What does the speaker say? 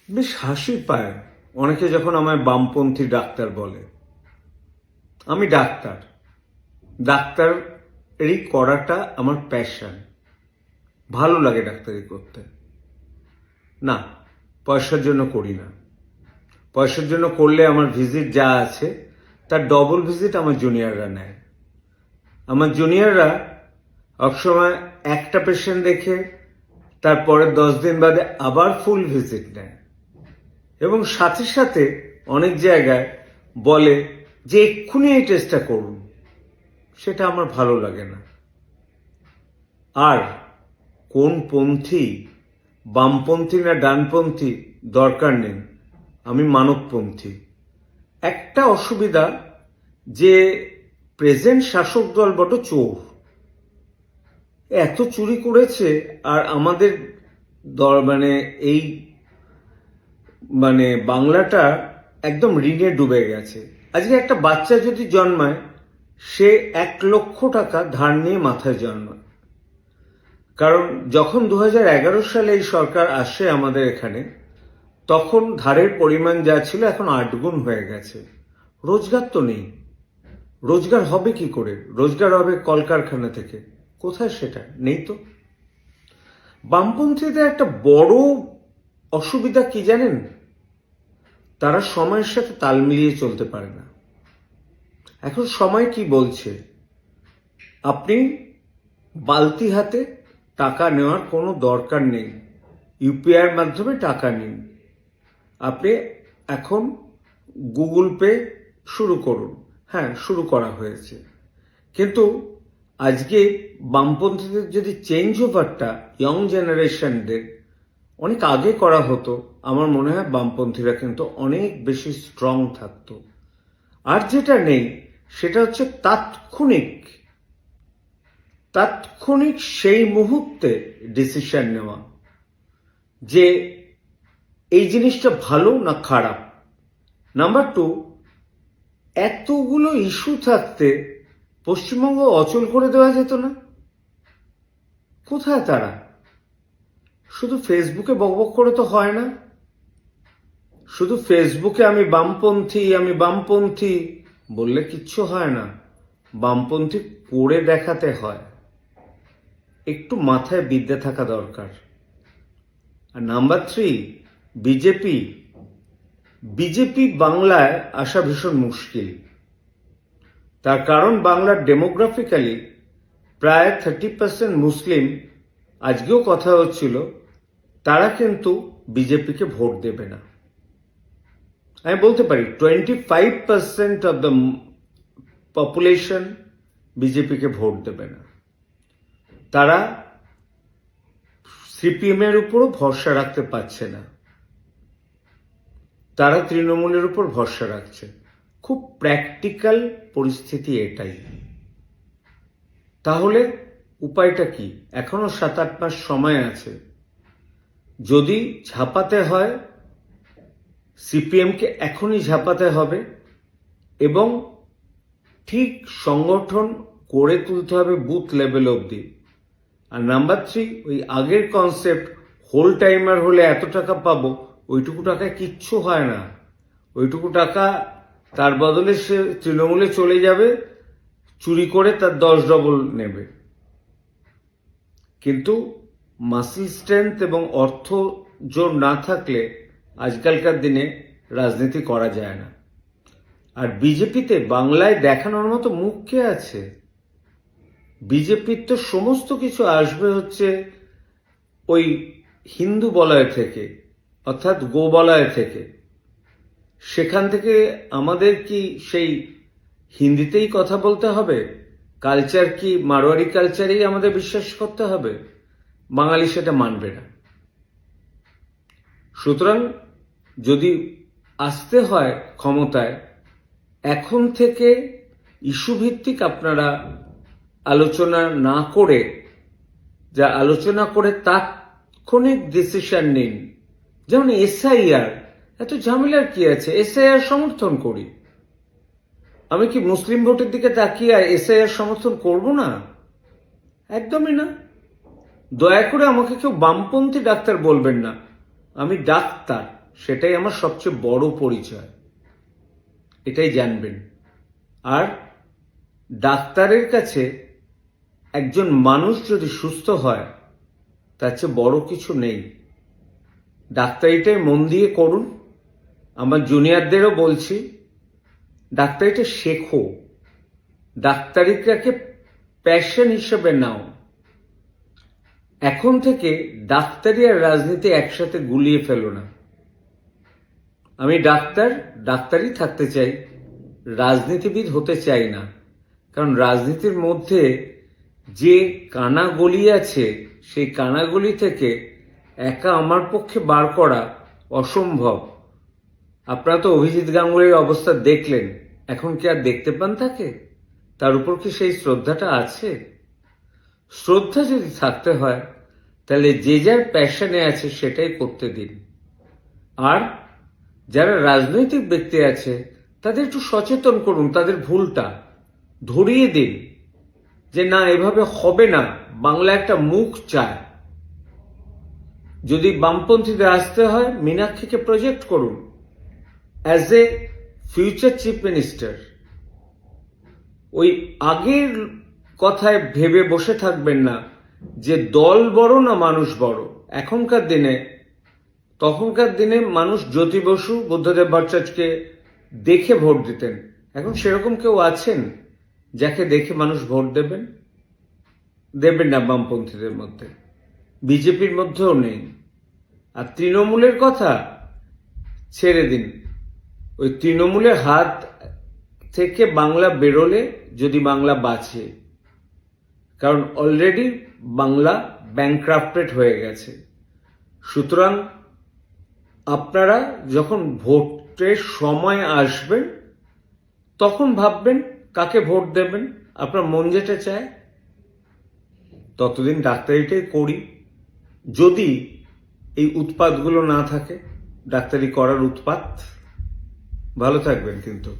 বেশ হাসি পায় অনেকে যখন আমায় বামপন্থী ডাক্তার বলে। আমি ডাক্তার, ডাক্তারি করাটা আমার প্যাশন, ভালো লাগে ডাক্তারি করতে। না, পয়সার জন্য করি না। পয়সার জন্য করলে আমার ভিজিট যা আছে তার ডবল ভিজিট আমার জুনিয়ররা নেয়। আমার জুনিয়ররা সবসময় একটা পেশেন্ট দেখে তারপরে 10 দিন বাদে আবার ফুল ভিজিট নেয় এবং সাথে সাথে অনেক জায়গায় বলে যে এক্ষুনি এই টেস্টটা করুন। সেটা আমার ভালো লাগে না। আর কোন পন্থী, বামপন্থী না ডানপন্থী দরকার নেই, আমি মানবপন্থী। একটা অসুবিধা যে প্রেজেন্ট শাসক দল বড় চোর, এত চুরি করেছে আর আমাদের মানে এই বাংলাটা একদম ঋণে ডুবে গেছে। আজকে একটা বাচ্চা যদি জন্মায় সে 1,00,000 টাকা ধার নিয়ে মাথায় জন্মায়। কারণ যখন 2011 সালে এই সরকার আসে আমাদের এখানে, তখন ধারের পরিমাণ যা ছিল এখন 8 গুণ হয়ে গেছে। রোজগার তো নেই। রোজগার হবে কি করে? রোজগার হবে কলকারখানা থেকে। কোথায় সেটা? নেই তো। বামপন্থীদের একটা বড় অসুবিধা কি জানেন? তারা সময়ের সাথে তাল মিলিয়ে চলতে পারে না। এখন সময় কি বলছে? আপনি বালতি হাতে টাকা নেওয়ার কোনো দরকার নেই, ইউপিআইয়ের মাধ্যমে টাকা নিন। আপনি এখন গুগল পে শুরু করুন। হ্যাঁ, শুরু করা হয়েছে, কিন্তু আজকে বামপন্থীদের যদি চেঞ্জ ওভারটা ইয়ং জেনারেশনদের অনেক আগে করা হতো, আমার মনে হয় বামপন্থীরা কিন্তু অনেক বেশি স্ট্রং থাকতো। আর যেটা নেই সেটা হচ্ছে তাৎক্ষণিক সেই মুহূর্তে ডিসিশন নেওয়া যে এই জিনিসটা ভালো না খারাপ। নাম্বার 2, এতগুলো ইস্যু থাকতে পশ্চিমবঙ্গ অচল করে দেওয়া যেত না? কোথায় তারা? শুধু ফেসবুকে বকবক করে তো হয় না। শুধু ফেসবুকে আমি বামপন্থী বললে কিচ্ছু হয় না। বামপন্থী করে দেখাতে হয়। একটু মাথায় বিদ্যা থাকা দরকার। আর নাম্বার 3, বিজেপি বাংলায় আসা ভীষণ মুশকিল। তার কারণ বাংলার ডেমোগ্রাফিক্যালি প্রায় 30% মুসলিম। আজকেও কথা হচ্ছিল তারা কিন্তু বিজেপিকে ভোট দেবে না। আমি বলতে পারি 25% অফ দ্য পপুলেশন বিজেপিকে ভোট দেবে না। তারা সিপিএম এর উপরও ভরসা রাখতে পারছে না, তারা তৃণমূলের উপর ভরসা রাখছে। খুব প্র্যাকটিক্যাল পরিস্থিতি এটাই। তাহলে উপায়টা কি? এখনো 7-8 মাস সময় আছে। যদি ঝাঁপাতে হয়, সিপিএমকে এখনই ঝাঁপাতে হবে এবং ঠিক সংগঠন করে তুলতে হবে বুথ লেভেল অবধি। আর নাম্বার 3, ওই আগের কনসেপ্ট, হোল টাইমার হলে এত টাকা পাবো, ওইটুকু টাকায় কিচ্ছু হয় না। ওইটুকু টাকা তার বদলে সে তৃণমূলে চলে যাবে, চুরি করে তার 10 ডবল নেবে। কিন্তু মাসল স্ট্রেংথ এবং অর্থ জোর না থাকলে আজকালকার দিনে রাজনীতি করা যায় না। আর বিজেপিতে বাংলায় দেখানোর মতো মুখ কে আছে? বিজেপির তো সমস্ত কিছু আসবে হচ্ছে ওই হিন্দু বলয় থেকে, অর্থাৎ গো বলয় থেকে। সেখান থেকে আমাদের কি সেই হিন্দিতেই কথা বলতে হবে? কালচার কি মারোয়ারি কালচারেই আমাদের বিশ্বাস করতে হবে? বাঙালি সেটা মানবে না। সুতরাং যদি আসতে হয় ক্ষমতায়, এখন থেকে ইস্যু ভিত্তিক আপনারা আলোচনা না করে, যা আলোচনা করে তাৎক্ষণিক ডিসিশন নিন। যেমন এসআইআর, এত ঝামেলার কি আছে? এসআইআর সমর্থন করি। আমি কি মুসলিম ভোটের দিকে তাকিয়ে এসআইআর সমর্থন করব না? একদমই না। দয়া করে আমাকে কেউ বামপন্থী ডাক্তার বলবেন না। আমি ডাক্তার, সেটাই আমার সবচেয়ে বড় পরিচয়, এটাই জানবেন। আর ডাক্তারের কাছে একজন মানুষ যদি সুস্থ হয় তার চেয়ে বড় কিছু নেই। ডাক্তারিটাই মন দিয়ে করুন। আমার জুনিয়রদেরও বলছি, ডাক্তারিটা শেখো, ডাক্তারিটাকে প্যাশন হিসেবে নাও। এখন থেকে ডাক্তারি আর রাজনীতি একসাথে গুলিয়ে ফেলো না। আমি ডাক্তারই থাকতে চাই, রাজনীতিবিদ হতে চাই না। কারণ রাজনীতির মধ্যে যে কানাগলি আছে, সেই কানাগলি থেকে একা আমার পক্ষে বার করা অসম্ভব। আপনারা তো অভিজিৎ গাঙ্গুলির অবস্থা দেখলেন, এখন কি আর দেখতে পান তাকে? তার উপর কি সেই শ্রদ্ধাটা আছে? শ্রদ্ধা যদি থাকতে হয় তাহলে যে যার প্যাশনে আছে সেটাই করতে দিন। আর যারা রাজনৈতিক ব্যক্তি আছে তাদের একটু সচেতন করুন, তাদের ভুলটা ধরিয়ে দিন যে না, এভাবে হবে না, বাংলা একটা মুখ চায়। যদি বামপন্থীদের আসতে হয়, মীনাক্ষীকে প্রজেক্ট করুন as a future chief minister. ওই আগের কথায় ভেবে বসে থাকবেন না যে দল বড় না মানুষ বড়। তখনকার দিনে মানুষ জ্যোতি বসু, বুদ্ধদেব ভট্টাচার্যকে দেখে ভোট দিতেন। এখন সেরকম কেউ আছেন যাকে দেখে মানুষ ভোট দেবেন না? বামপন্থীদের মধ্যে, বিজেপির মধ্যেও নেই। আর তৃণমূলের কথা ছেড়ে দিন। ওই তৃণমূলের হাত থেকে বাংলা বেরোলে যদি বাংলা বাঁচে, কারণ অলরেডি বাংলা ব্যাংক্রাফটেড হয়ে গেছে। সুতরাং আপনারা যখন ভোটের সময় আসবেন তখন ভাববেন কাকে ভোট দেবেন, আপনার মন যেটা চায়। ততদিন ডাক্তারিটাই করি, যদি এই উৎপাতগুলো না থাকে, ডাক্তারি করার উৎপাত। ভালো থাকবেন কিন্তু।